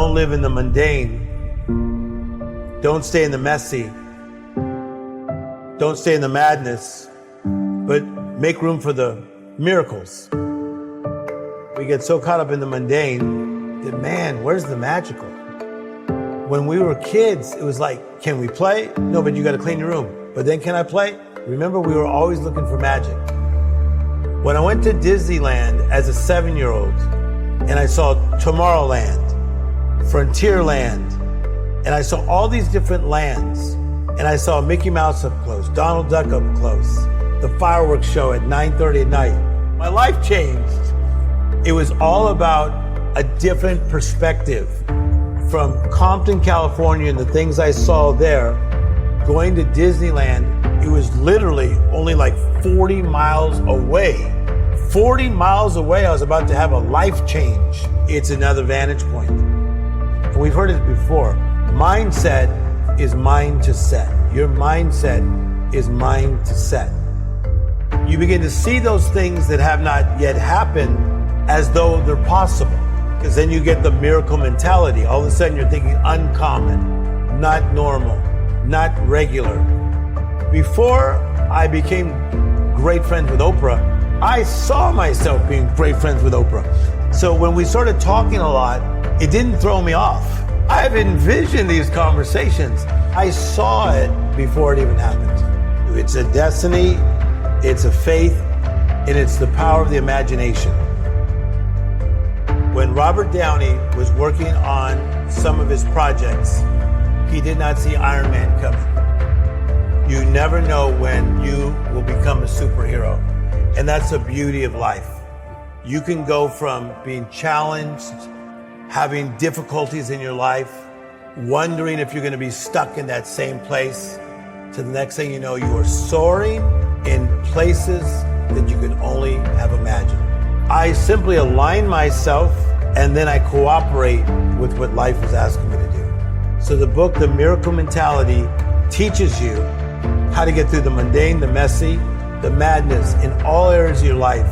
Don't live in the mundane. Don't stay in the messy. Don't stay in the madness, but make room for the miracles. We get so caught up in the mundane that, man, where's the magical? When we were kids, it was like, can we play? No, but you got to clean your room. But then can I play? Remember, we were always looking for magic. When I went to Disneyland as a 7-year-old and I saw Tomorrowland, Frontierland, and I saw all these different lands, and I saw Mickey Mouse up close, Donald Duck up close, the fireworks show at 9:30 at night. My life changed. It was all about a different perspective. From Compton, California, and the things I saw there, going to Disneyland, it was literally only like 40 miles away. 40 miles away, I was about to have a life change. It's another vantage point. And we've heard it before. Mindset is mind to set. Your mindset is mind to set. You begin to see those things that have not yet happened as though they're possible. Because then you get the miracle mentality. All of a sudden you're thinking uncommon, not normal, not regular. Before I became great friends with Oprah, I saw myself being great friends with Oprah. So when we started talking a lot, it didn't throw me off. I've envisioned these conversations. I saw it before it even happened. It's a destiny, it's a faith, and it's the power of the imagination. When Robert Downey was working on some of his projects, he did not see Iron Man coming. You never know when you will become a superhero. And that's the beauty of life. You can go from being challenged, having difficulties in your life, wondering if you're going to be stuck in that same place, to the next thing you know, you are soaring in places that you could only have imagined. I simply align myself and then I cooperate with what life is asking me to do. So the book, The Miracle Mentality, teaches you how to get through the mundane, the messy, the madness in all areas of your life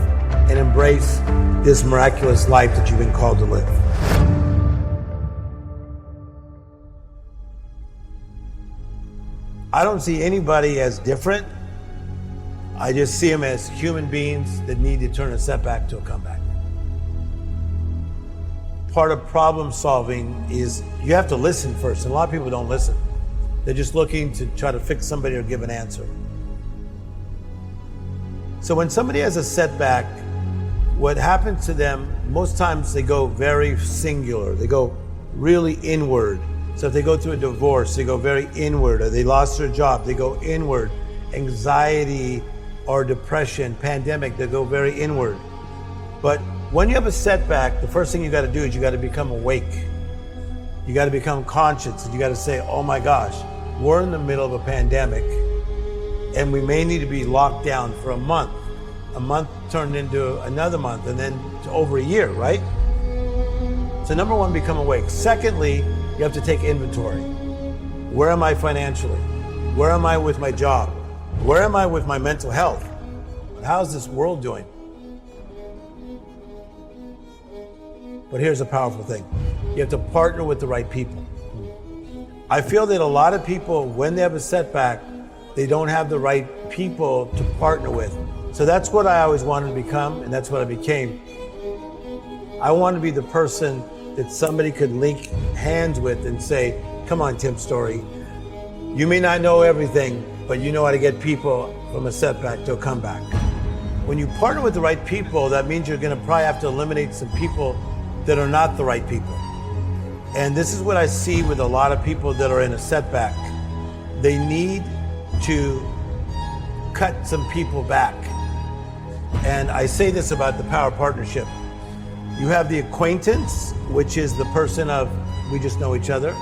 and embrace this miraculous life that you've been called to live. I don't see anybody as different. I just see them as human beings that need to turn a setback to a comeback. Part of problem solving is you have to listen first, and a lot of people don't listen. They're just looking to try to fix somebody or give an answer. So when somebody has a setback, what happens to them, most times they go very singular. They go really inward. So if they go through a divorce, they go very inward, or they lost their job, they go inward. Anxiety or depression, pandemic, they go very inward. But when you have a setback, the first thing you got to do is you got to become awake. You got to become conscious, and you got to say, oh my gosh, we're in the middle of a pandemic and we may need to be locked down for a month. A month turned into another month and then to over a year, right? So number one, become awake. Secondly, you have to take inventory. Where am I financially? Where am I with my job? Where am I with my mental health? How's this world doing? But here's a powerful thing. You have to partner with the right people. I feel that a lot of people, when they have a setback, they don't have the right people to partner with. So that's what I always wanted to become, and that's what I became. I wanted to be the person that somebody could link hands with and say, come on, Tim Storey. You may not know everything, but you know how to get people from a setback to a comeback. When you partner with the right people, that means you're going to probably have to eliminate some people that are not the right people. And this is what I see with a lot of people that are in a setback. They need to cut some people back. And I say this about the power partnership. You have the acquaintance, which is the person of, we just know each other.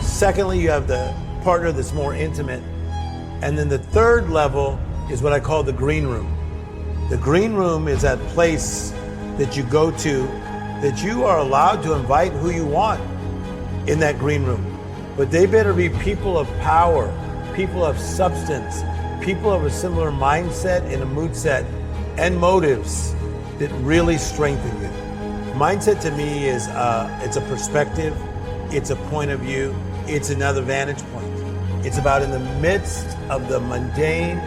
Secondly, you have the partner that's more intimate. And then the third level is what I call the green room. The green room is that place that you go to that you are allowed to invite who you want in that green room. But they better be people of power, people of substance, people of a similar mindset and a mood set and motives that really strengthen you. Mindset to me is it's a perspective, it's a point of view, it's another vantage point. It's about in the midst of the mundane,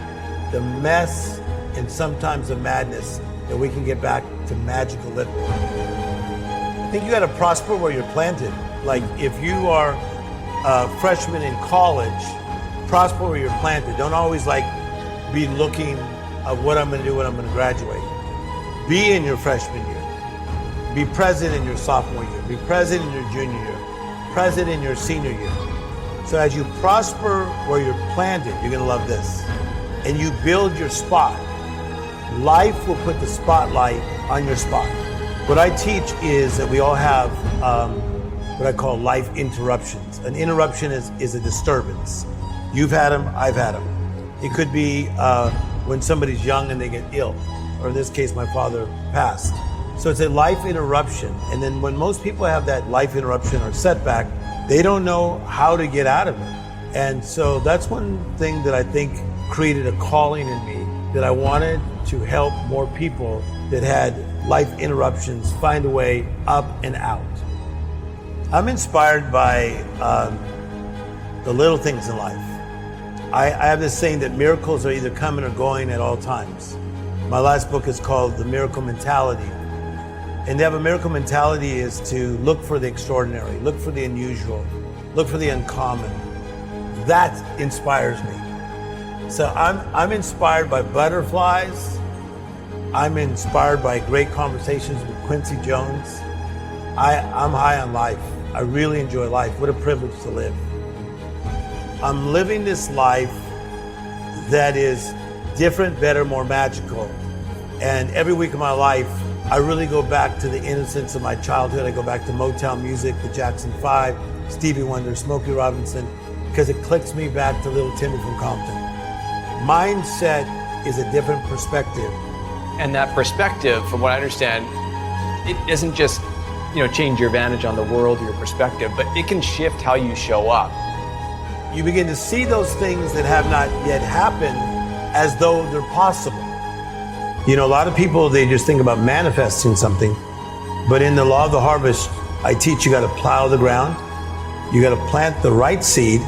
the mess, and sometimes the madness that we can get back to magical living. I think you got to prosper where you're planted. Like if you are a freshman in college, prosper where you're planted. Don't always be looking at what I'm going to do when I'm going to graduate. Be in your freshman year. Be present in your sophomore year. Be present in your junior year. Present in your senior year. So as you prosper where you're planted, you're going to love this. And you build your spot. Life will put the spotlight on your spot. What I teach is that we all have what I call life interruptions. An interruption is a disturbance. You've had them, I've had them. It could be when somebody's young and they get ill, or in this case, my father passed. So it's a life interruption. And then when most people have that life interruption or setback, they don't know how to get out of it. And so that's one thing that I think created a calling in me, that I wanted to help more people that had life interruptions find a way up and out. I'm inspired by the little things in life. I have this saying that miracles are either coming or going at all times. My last book is called The Miracle Mentality. And to have a miracle mentality is to look for the extraordinary, look for the unusual, look for the uncommon. That inspires me. So I'm inspired by butterflies. I'm inspired by great conversations with Quincy Jones. I'm high on life. I really enjoy life. What a privilege to live. I'm living this life that is different, better, more magical. And every week of my life, I really go back to the innocence of my childhood. I go back to Motown music, the Jackson 5, Stevie Wonder, Smokey Robinson, because it clicks me back to little Timmy from Compton. Mindset is a different perspective. And that perspective, from what I understand, it doesn't just change your vantage on the world or your perspective, but it can shift how you show up. You begin to see those things that have not yet happened as though they're possible. A lot of people, they just think about manifesting something, but in the law of the harvest, I teach you got to plow the ground, you got to plant the right seed,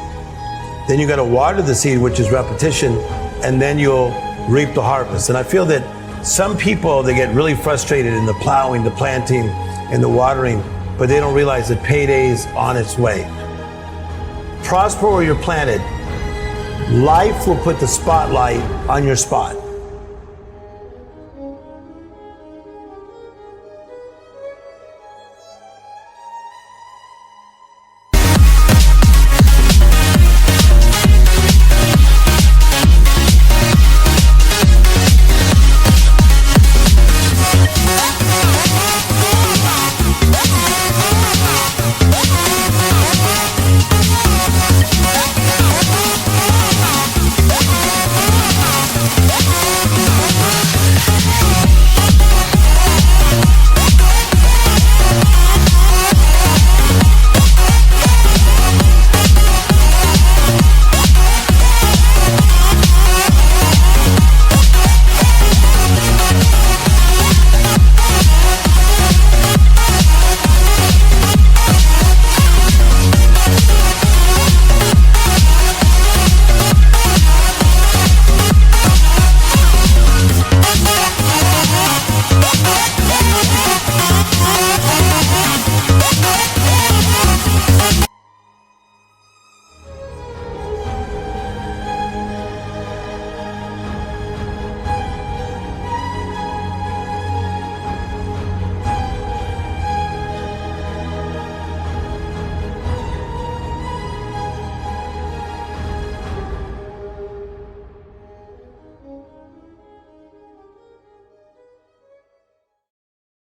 then you got to water the seed, which is repetition, and then you'll reap the harvest. And I feel that some people, they get really frustrated in the plowing, the planting, and the watering, but they don't realize that payday's on its way. Prosper where you're planted. Life will put the spotlight on your spot.